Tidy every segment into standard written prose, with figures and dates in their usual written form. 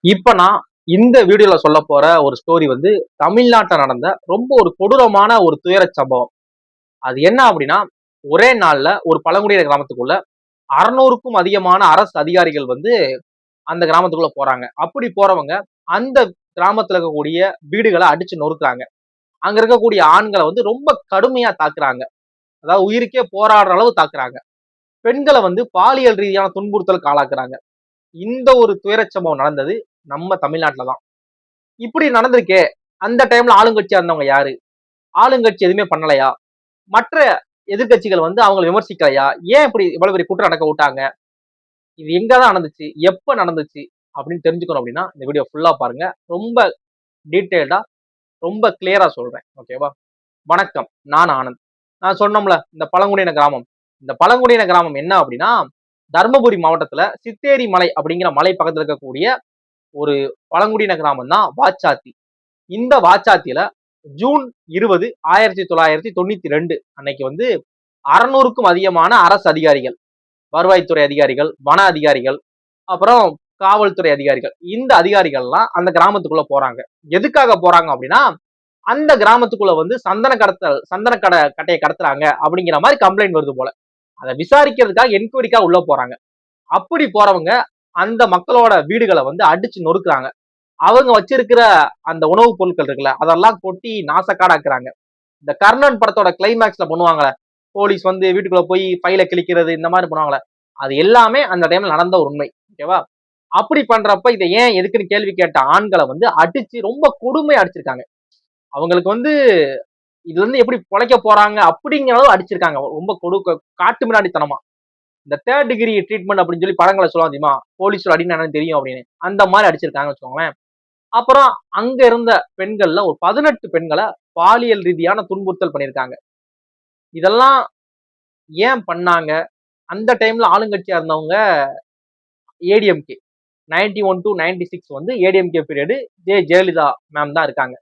இப்ப நான் இந்த வீடியோல சொல்ல போற ஒரு ஸ்டோரி வந்து தமிழ்நாட்டுல நடந்த ரொம்ப ஒரு கொடூரமான ஒரு துயர சம்பவம். அது என்ன அப்படின்னா, ஒரே நாள்ல ஒரு பழங்குடியினர் கிராமத்துக்குள்ள 600க்கும் அதிகமான அரசு அதிகாரிகள் வந்து அந்த கிராமத்துக்குள்ள போறாங்க. அப்படி போறவங்க அந்த கிராமத்துல இருக்கக்கூடிய வீடுகளை அடிச்சு நொறுக்குறாங்க. அங்க இருக்கக்கூடிய ஆண்களை வந்து ரொம்ப கடுமையா தாக்குறாங்க. அதாவது உயிருக்கே போராடுற அளவு தாக்குறாங்க. பெண்களை வந்து பாலியல் ரீதியான துன்புறுத்தலுக்கு ஆளாக்குறாங்க. இந்த ஒரு துயரச் சம்பவம் நடந்தது நம்ம தமிழ்நாட்டுல தான். இப்படி நடந்திருக்கே, அந்த டைம்ல ஆளுங்கட்சியா இருந்தவங்க யாரு? ஆளுங்கட்சி எதுவுமே பண்ணலையா? மற்ற எதிர்க்கட்சிகள் வந்து அவங்கள விமர்சிக்கலையா? ஏன் இப்படி இவ்வளவு பெரிய குற்றம் நடக்க விட்டாங்க? இது எங்க தான் நடந்துச்சு? எப்ப நடந்துச்சு? அப்படின்னு தெரிஞ்சுக்கணும் அப்படின்னா, இந்த வீடியோ ஃபுல்லா பாருங்க. ரொம்ப டீட்டெயில்டா, ரொம்ப கிளியரா சொல்றேன். ஓகேவா? வணக்கம். நான் ஆனந்த். நான் சொன்னோம்ல, இந்த பழங்குடியின கிராமம். இந்த பழங்குடியின கிராமம் என்ன அப்படின்னா, தர்மபுரி மாவட்டத்துல சித்தேரி மலை அப்படிங்கிற மலை பக்கத்துல இருக்கக்கூடிய ஒரு பழங்குடியின கிராமம் தான் வாச்சாத்தி. இந்த வாச்சாத்தியில ஜூன் 20 1992 அன்னைக்கு வந்து 600க்கும் அதிகமான அரசு அதிகாரிகள், வருவாய்த்துறை அதிகாரிகள், வன அதிகாரிகள், அப்புறம் காவல்துறை அதிகாரிகள், இந்த அதிகாரிகள்லாம் அந்த கிராமத்துக்குள்ள போறாங்க. எதுக்காக போறாங்க அப்படின்னா, அந்த கிராமத்துக்குள்ள வந்து சந்தன கட்டையை கடத்துறாங்க அப்படிங்கிற மாதிரி கம்ப்ளைண்ட் வருது போல. அதை விசாரிக்கிறதுக்காக என்கொயரிக்காக உள்ள போறாங்க. அப்படி போறவங்க அந்த மக்களோட வீடுகளை வந்து அடிச்சு நொறுக்குறாங்க. அவங்க வச்சிருக்கிற அந்த உணவுப் பொருட்கள் இருக்குல்ல, அதெல்லாம் கொட்டி நாசக்காடாக்குறாங்க. இந்த கர்ணன் படத்தோட கிளைமேக்ஸ்ல பண்ணுவாங்கல்ல, போலீஸ் வந்து வீட்டுக்குள்ள போய் ஃபைல கிழிக்கிறது இந்த மாதிரி பண்ணுவாங்கல்ல, அது எல்லாமே அந்த டைம்ல நடந்த ஒரு உண்மை. ஓகேவா? அப்படி பண்றப்ப இதை ஏன் எதுக்குன்னு கேள்வி கேட்ட ஆண்களை வந்து அடிச்சு ரொம்ப கொடுமையா அடிச்சிருக்காங்க. அவங்களுக்கு வந்து இதுல இருந்து எப்படி பொழைக்க போறாங்க அப்படிங்கிற அளவு அடிச்சிருக்காங்க. ரொம்ப காட்டு மிராண்டித்தனமா. இந்த தேர்ட் டிகிரி ட்ரீட்மெண்ட் அப்படின்னு சொல்லி படங்களை சொல்லுவாங்க தெரியுமா? போலீஸோட அடின்னு என்னன்னு தெரியும் அப்படின்னு. அந்த மாதிரி அடிச்சிருக்காங்கன்னு வச்சுக்கோங்களேன். அப்புறம் அங்க இருந்த பெண்கள்ல ஒரு 18 பெண்களை பாலியல் ரீதியான துன்புறுத்தல் பண்ணியிருக்காங்க. இதெல்லாம் ஏன் பண்ணாங்க? அந்த டைம்ல ஆளுங்கட்சியா இருந்தவங்க ஏடிஎம்கே. 91 to 96 வந்து ஏடிஎம்கே பீரியடு ஜெயலலிதா மேம் தான் இருக்காங்க.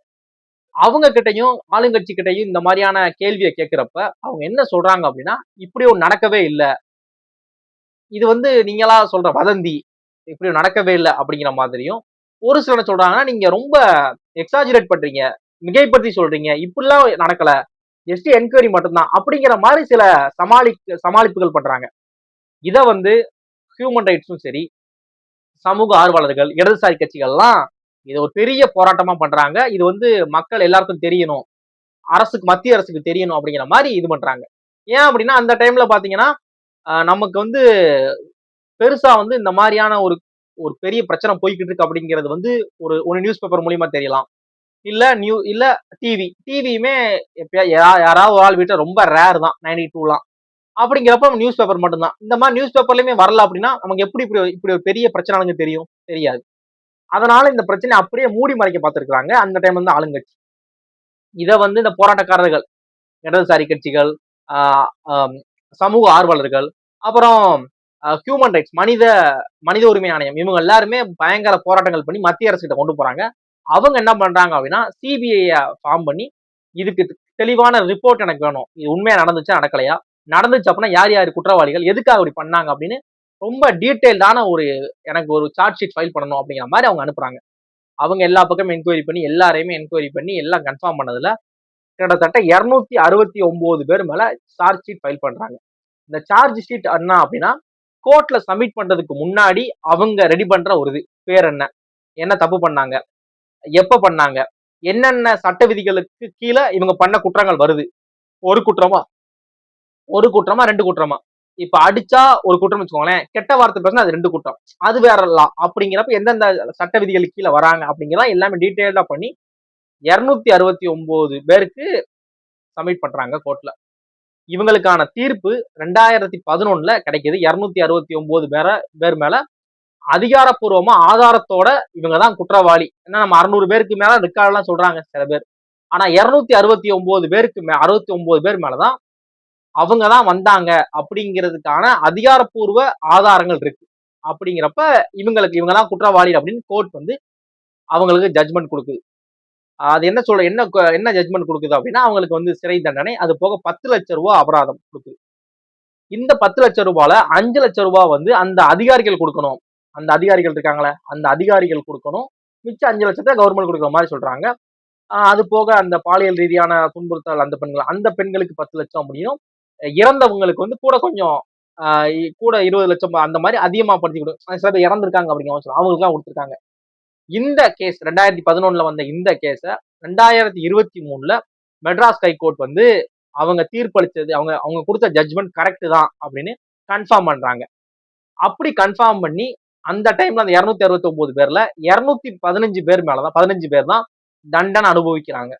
அவங்க கிட்டயும் ஆளுங்கட்சி கிட்டயும் இந்த மாதிரியான கேள்வியை கேட்கிறப்ப அவங்க என்ன சொல்றாங்க அப்படின்னா, இப்படி ஒண்ணு நடக்கவே இல்ல. இது வந்து நீங்களா சொல்ற வதந்தி. இப்படி நடக்கவே இல்ல அப்படிங்கிற மாதிரியும், ஒரு சிலர் என்ன சொல்றாங்கன்னா, நீங்க ரொம்ப எக்ஸாஜுரேட் பண்றீங்க. மிகைப்படுத்தி சொல்றீங்க. இப்படிலாம் நடக்கல. ஜஸ்ட் என்கொயரி மட்டும்தான். அப்படிங்கிற மாதிரி சில சமாளிப்புகள் பண்றாங்க. இத வந்து ஹியூமன் ரைட்ஸும் சரி, சமூக ஆர்வலர்கள், இடதுசாரி கட்சிகள்லாம் இத ஒரு பெரிய போராட்டமா பண்றாங்க. இது வந்து மக்கள் எல்லாருக்கும் தெரியணும். மத்திய அரசுக்கு தெரியணும் அப்படிங்கிற மாதிரி இது பண்றாங்க. ஏன் அப்படின்னா, அந்த டைம்ல பாத்தீங்கன்னா, நமக்கு வந்து பெருசா வந்து இந்த மாதிரியான ஒரு ஒரு பெரிய பிரச்சனை போய்க்கிட்டு இருக்கு அப்படிங்கிறது வந்து ஒரு நியூஸ் பேப்பர் மூலியமா தெரியலாம். இல்ல டிவியுமே யாராவது ஒரு ஆள் வீட்டுல ரொம்ப ரேர் தான் 92லாம். அப்படிங்கிறப்ப நியூஸ் பேப்பர் மட்டும்தான். இந்த மாதிரி நியூஸ் பேப்பர்லயுமே வரல அப்படின்னா நமக்கு எப்படி இப்படி இப்படி ஒரு பெரிய பிரச்சனை தெரியும்? தெரியாது. அதனால இந்த பிரச்சனை அப்படியே மூடி மறைக்க பார்த்திருக்காங்க அந்த டைம் வந்து ஆளுங்கட்சி. இத வந்து இந்த போராட்டக்காரர்கள், இடதுசாரி கட்சிகள், ஆஹ் ஆஹ் சமூக ஆர்வலர்கள், அப்புறம் ஹியூமன் ரைட்ஸ் மனித உரிமை ஆணையம், இவங்க எல்லாருமே பயங்கர போராட்டங்கள் பண்ணி மத்திய அரசு கிட்ட கொண்டு போறாங்க. அவங்க என்ன பண்றாங்க அப்படின்னா, சிபிஐ ஃபார்ம் பண்ணி இதுக்கு தெளிவான ரிப்போர்ட் எனக்கு வேணும். இது உண்மையா நடந்துச்சா நடக்கலையா? நடந்துச்சு அப்படின்னா யார் யார் குற்றவாளிகள்? எதுக்காக அப்படி பண்ணாங்க அப்படின்னு ரொம்ப டீடைல்டான எனக்கு ஒரு சார்ஜ் ஷீட் ஃபைல் பண்ணணும் அப்படிங்கிற மாதிரி அவங்க அனுப்புறாங்க. அவங்க எல்லா பக்கமும் என்கொயரி பண்ணி எல்லாரையுமே என்கொயரி பண்ணி எல்லாம் கன்ஃபார்ம் பண்ணதுல கிட்டத்தட்ட 269 பேர் மேல சார்ஜ் ஷீட் ஃபைல் பண்றாங்க. இந்த சார்ஜ் ஷீட் என்ன அப்படின்னா, கோர்ட்ல சப்மிட் பண்றதுக்கு முன்னாடி அவங்க ரெடி பண்ற ஒரு இது. பேர் என்ன? என்ன தப்பு பண்ணாங்க? எப்ப பண்ணாங்க? என்னென்ன சட்ட விதிகளுக்கு கீழ இவங்க பண்ண குற்றங்கள் வருது? ஒரு குற்றமா? ஒரு குற்றமா? 2 குற்றமா? இப்ப அடிச்சா ஒரு குற்றம் வச்சுக்கோங்களேன். கெட்ட வார்த்தை பேசினா அது 2 குற்றம். அது வேற லா. அப்படிங்கிறப்ப எந்தெந்த சட்ட விதிகளுக்கு கீழ வராங்க அப்படிங்கிறத எல்லாமே டீடைல்டா பண்ணி 269 பேருக்கு சப்மிட் பண்றாங்க கோர்ட்ல. இவங்களுக்கான தீர்ப்பு 2011ல கிடைக்குது. 269 பேர் மேல அதிகாரப்பூர்வமா ஆதாரத்தோட இவங்க தான் குற்றவாளி. ஏன்னா நம்ம 600 பேருக்கு மேல ரெக்கார்ட் எல்லாம் சொல்றாங்க சில பேர். ஆனா 269 பேர் மேலதான் அவங்க தான் வந்தாங்க அப்படிங்கிறதுக்கான அதிகாரப்பூர்வ ஆதாரங்கள் இருக்கு. அப்படிங்கிறப்ப இவங்க தான் குற்றவாளி அப்படின்னு கோர்ட் வந்து அவங்களுக்கு ஜட்ஜ்மெண்ட் கொடுக்குது. அது என்ன ஜட்ஜ்மெண்ட் கொடுக்குது அப்படின்னா, அவங்களுக்கு வந்து சிறை தண்டனை, அது போக 10 லட்சம் ரூபாய் அபராதம் கொடுக்குது. இந்த 10 லட்சம் ரூபாயில 5 லட்சம் ரூபாய் வந்து அந்த அதிகாரிகள் கொடுக்கணும். அந்த அதிகாரிகள் இருக்காங்களே அந்த அதிகாரிகள் கொடுக்கணும், மிச்சம் 5 லட்சத்தை கவர்மெண்ட் கொடுக்குற மாதிரி சொல்றாங்க. அது போக அந்த பாலியல் ரீதியான துன்புறுத்தல் அந்த பெண்களுக்கு 10 லட்சம் அப்படியும், இறந்தவங்களுக்கு வந்து கூட கொஞ்சம் கூட 20 லட்சம் அந்த மாதிரி அதிகமா படுத்தி கொடுக்கும். சில பேர் இறந்திருக்காங்க அப்படிங்கிற மாதிரி அவங்களுக்கு எல்லாம் கொடுத்துருக்காங்க. இந்த கேஸ் 2011 வந்த இந்த கேஸ 2023 மெட்ராஸ் ஹைகோர்ட் வந்து அவங்க தீர்ப்பளிச்சது அவங்க அவங்க கொடுத்த ஜட்ஜ்மெண்ட் கரெக்ட் தான் அப்படின்னு கன்ஃபார்ம் பண்றாங்க. அப்படி கன்ஃபார்ம் பண்ணி அந்த டைம்ல அந்த 269 பேர்ல 215 பேர் மேலதான் 15 பேர் தான் தண்டனை அனுபவிக்கிறாங்க.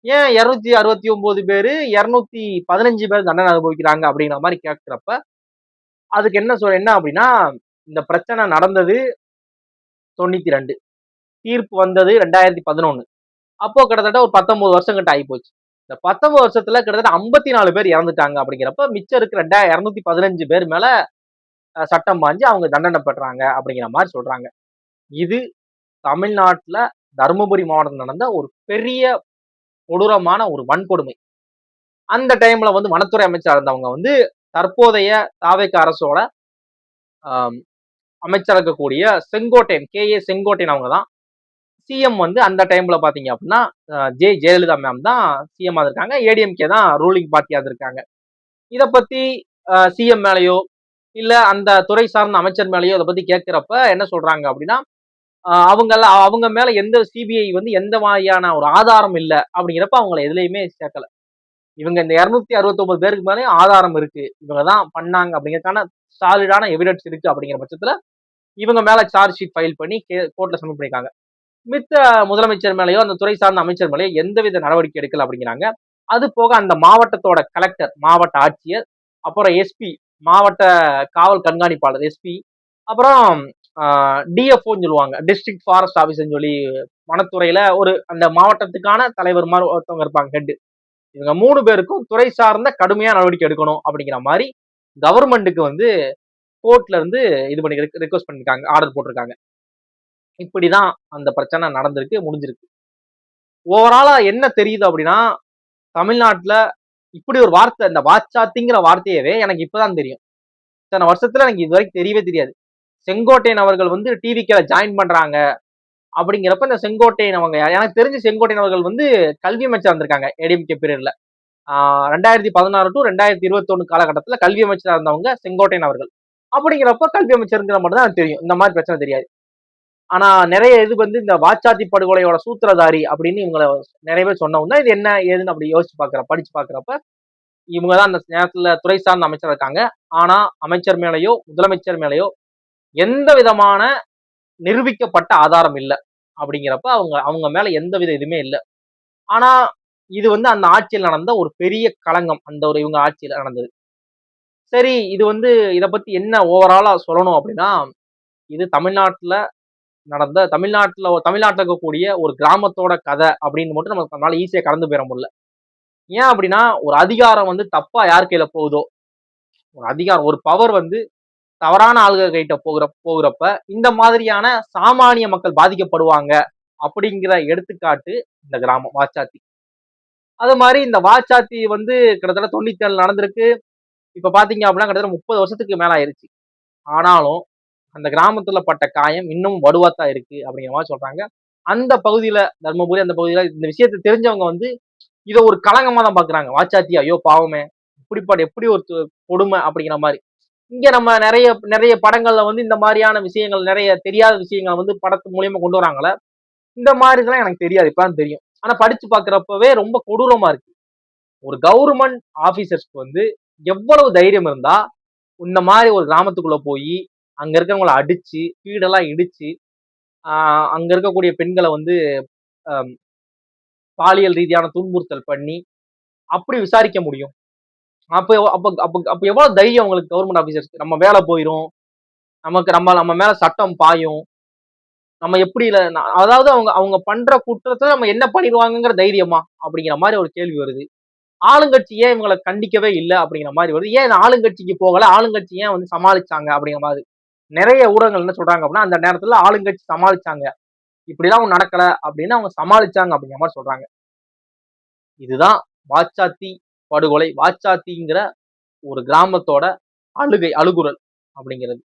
ஏன் 269 பேரு 215 பேர் தண்டனை அனுபவிக்கிறாங்க அப்படிங்கிற மாதிரி கேட்கிறப்ப அதுக்கு என்ன அப்படின்னா, இந்த பிரச்சனை நடந்தது 92, தீர்ப்பு வந்தது 2011. அப்போ கிட்டத்தட்ட ஒரு 19 வருஷம் கிட்ட ஆகி போச்சு. இந்த 19 வருஷத்துல கிட்டத்தட்ட 54 பேர் இறந்துட்டாங்க அப்படிங்கிறப்ப மிச்சம் இருக்கிற 215 பேர் மேல சட்டம் பாஞ்சு அவங்க தண்டனை பெற்றாங்க அப்படிங்கிற மாதிரி சொல்றாங்க. இது தமிழ்நாட்டுல தருமபுரி மாவட்டத்தில் நடந்த ஒரு பெரிய கொடூரமான ஒரு வன்கொடுமை. அந்த டைம்ல வந்து வனத்துறை அமைச்சர் இருந்தவங்க வந்து தற்போதைய தாவேக அரசோட அமைச்சர் இருக்கக்கூடிய செங்கோட்டையன் செங்கோட்டையன் அவங்க தான் சிஎம். வந்து அந்த டைம்ல பாத்தீங்க அப்படின்னா ஜெயலலிதா மேம் தான் சிஎம் இருக்காங்க, ஏடிஎம்கே தான் ரூலிங் பார்ட்டியா இருக்காங்க. இத பத்தி சிஎம் மேலேயோ இல்ல அந்த துறை சார்ந்த அமைச்சர் மேலேயோ இதை பத்தி கேட்கிறப்ப என்ன சொல்றாங்க அப்படின்னா, அவங்க மேல எந்த சிபிஐ வந்து எந்த மாதிரியான ஒரு ஆதாரம் இல்லை அப்படிங்கிறப்ப அவங்களை எதுலையுமே சேர்க்கல. இவங்க இந்த 269 பேருக்கு மேலே ஆதாரம் இருக்கு, இவங்க தான் பண்ணாங்க அப்படிங்கிறதுக்கான சாலிடான எவிடன்ஸ் இருக்கு அப்படிங்கிற பட்சத்துல இவங்க மேல சார்ஜ் ஷீட் ஃபைல் பண்ணி கோர்ட்ல சப்மிட் பண்ணிருக்காங்க. மித்த முதலமைச்சர் மேலேயோ அந்த துறை சார்ந்த அமைச்சர் மேலேயோ எந்தவித நடவடிக்கை எடுக்கல அப்படிங்கிறாங்க. அது போக அந்த மாவட்டத்தோட கலெக்டர், மாவட்ட ஆட்சியர், அப்புறம் எஸ்பி, மாவட்ட காவல் கண்காணிப்பாளர் எஸ்பி, அப்புறம் டிஎஃப்ஓன்னு சொல்லுவாங்க, டிஸ்ட்ரிக்ட் ஃபாரஸ்ட் ஆபீஸ்ன்னு சொல்லி வனத்துறையில ஒரு அந்த மாவட்டத்துக்கான தலைவர் மாதிரி ஒருத்தவங்க இருப்பாங்க, ஹெட். இவங்க 3 பேருக்கும் துறை சார்ந்த கடுமையான நடவடிக்கை எடுக்கணும் அப்படிங்கிற மாதிரி கவர்மெண்ட்டுக்கு வந்து கோர்ட்ல இருந்து இது பண்ணி ரிக்வெஸ்ட் பண்ணிருக்காங்க, ஆர்டர் போட்டிருக்காங்க. இப்படிதான் அந்த பிரச்சனை நடந்திருக்கு, முடிஞ்சிருக்கு. ஓவராலா என்ன தெரியுது அப்படின்னா, தமிழ்நாட்டுல இப்படி ஒரு வார்த்தை, இந்த வாச்சாத்திங்கிற வார்த்தையவே எனக்கு இப்பதான் தெரியும். இத்தனை வருஷத்துல எனக்கு இது வரைக்கும் தெரியவே தெரியாது. செங்கோட்டையன் அவர்கள் வந்து டிவிக்கேல ஜாயின் பண்றாங்க அப்படிங்கிறப்ப இந்த செங்கோட்டையன் அவங்க எனக்கு தெரிஞ்சு செங்கோட்டையன் அவர்கள் வந்து கல்வி அமைச்சர் இருந்திருக்காங்க ஏடிஎம்கே பீரியட்ல. 2016 டு 2021 காலகட்டத்துல கல்வி அமைச்சராக இருந்தவங்க செங்கோட்டையன் அவர்கள். அப்படிங்கிறப்ப கல்வி அமைச்சருங்கிற மட்டும் தான் தெரியும், இந்த மாதிரி பிரச்சனை தெரியாது. ஆனா நிறைய இது வந்து இந்த வாச்சாத்தி படுகொலையோட சூத்திரதாரி அப்படின்னு இவங்களை நிறைய பேர் சொன்னவங்க இது என்ன ஏதுன்னு அப்படி யோசிச்சு படிச்சு பாக்குறப்ப இவங்கதான் அந்த நேரத்துல துறை சார்ந்த அமைச்சர் இருக்காங்க. ஆனா அமைச்சர் மேலேயோ முதலமைச்சர் மேலேயோ எந்த விதமான நிரூபிக்கப்பட்ட ஆதாரம் இல்லை அப்படிங்கிறப்ப அவங்க மேல எந்த வித இதுவுமே இல்லை. ஆனா இது வந்து அந்த ஆட்சியில் நடந்த ஒரு பெரிய களங்கம், அந்த ஒரு இவங்க ஆட்சியில் நடந்தது. சரி, இது வந்து இதை பத்தி என்ன ஓவராலா சொல்லணும் அப்படின்னா, இது தமிழ்நாட்டுல இருக்கக்கூடிய ஒரு கிராமத்தோட கதை அப்படின்னு மட்டும் நமக்கு அதனால ஈஸியா கடந்து போயிட முடியல. ஏன் அப்படின்னா, ஒரு அதிகாரம் வந்து தப்பா யார் கையில போகுதோ, ஒரு அதிகாரம் ஒரு பவர் வந்து தவறான ஆளுகள் கிட்ட போகிறப்ப இந்த மாதிரியான சாமானிய மக்கள் பாதிக்கப்படுவாங்க அப்படிங்கிற எடுத்துக்காட்டு இந்த கிராமம் வாச்சாத்தி. அது மாதிரி இந்த வாச்சாத்தி வந்து கிட்டத்தட்ட 97 நடந்திருக்கு. இப்ப பாத்தீங்க அப்படின்னா கிட்டத்தட்ட 30 வருஷத்துக்கு மேல ஆயிருச்சு. ஆனாலும் அந்த கிராமத்துல பட்ட காயம் இன்னும் வடுவாத்தான் இருக்கு அப்படிங்கிற மாதிரி சொல்றாங்க. அந்த பகுதியில தர்மபுரி அந்த பகுதியில இந்த விஷயத்தை தெரிஞ்சவங்க வந்து இதை ஒரு களங்கமா தான் பாக்குறாங்க. வாச்சாத்தி ஐயோ பாவமே, எப்படி ஒரு கொடுமை அப்படிங்கிற மாதிரி. இங்க நம்ம நிறைய நிறைய படங்கள்ல வந்து இந்த மாதிரியான விஷயங்கள், நிறைய தெரியாத விஷயங்கள் வந்து படத்து மூலியமா கொண்டு வராங்களே, இந்த மாதிரி இதெல்லாம் எனக்கு தெரியாது, இப்பதான் தெரியும். ஆனா படிச்சு பாக்குறப்பவே ரொம்ப கொடூரமா இருக்கு. ஒரு கவர்மெண்ட் ஆபீசர்ஸ்க்கு வந்து எவ்வளவு தைரியம் இருந்தா இந்த மாதிரி ஒரு கிராமத்துக்குள்ள போய் அங்க இருக்கிறவங்களை அடிச்சு வீடெல்லாம் இடிச்சு அங்க இருக்கக்கூடிய பெண்களை வந்து பாலியல் ரீதியான துன்புறுத்தல் பண்ணி அப்படி விசாரிக்க முடியும்? அப்ப அப்ப அப்ப அப்ப எவ்வளவு தைரியம் உங்களுக்கு கவர்மெண்ட் ஆபீசர்ஸ்க்கு? நம்ம வேலை போயிரும், நம்ம மேல சட்டம் பாயும், நம்ம எப்படி அதாவது அவங்க அவங்க பண்ற குற்றத்தை நம்ம என்ன பண்ணிடுவாங்கிற தைரியமா அப்படிங்கிற மாதிரி ஒரு கேள்வி வருது. ஆளுங்கட்சி ஏன் இவங்களை கண்டிக்கவே இல்லை அப்படிங்கிற மாதிரி வருது. ஏன் ஆளுங்கட்சிக்கு போகல, ஆளுங்கட்சி ஏன் வந்து சமாளிச்சாங்க அப்படிங்கிற மாதிரி நிறைய ஊடகங்கள் என்ன சொல்றாங்க அப்படின்னா, அந்த நேரத்துல ஆளுங்கட்சி சமாளிச்சாங்க, இப்படிலாம் நடக்கல அப்படின்னு அவங்க சமாளிச்சாங்க அப்படிங்கிற மாதிரி சொல்றாங்க. இதுதான் வாச்சாத்தி படுகொலை, வாச்சாத்திங்கிற ஒரு கிராமத்தோட அழுகுரல் அப்படிங்கிறது.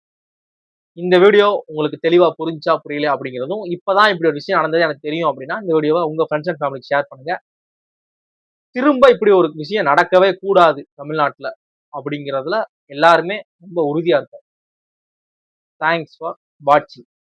இந்த வீடியோ உங்களுக்கு தெளிவா புரிஞ்சா புரியல அப்படிங்கிறதும், இப்பதான் இப்படி ஒரு விஷயம் நடந்தது எனக்கு தெரியும் அப்படின்னா, இந்த வீடியோவை உங்க ஃப்ரெண்ட்ஸ் அண்ட் ஃபேமிலிக்கு ஷேர் பண்ணுங்க. திரும்ப இப்படி ஒரு விஷயம் நடக்கவே கூடாது தமிழ்நாட்டுல அப்படிங்கிறதுல எல்லாருமே ரொம்ப உறுதியா இருக்கும். தேங்க்ஸ் ஃபார் வாட்சிங்.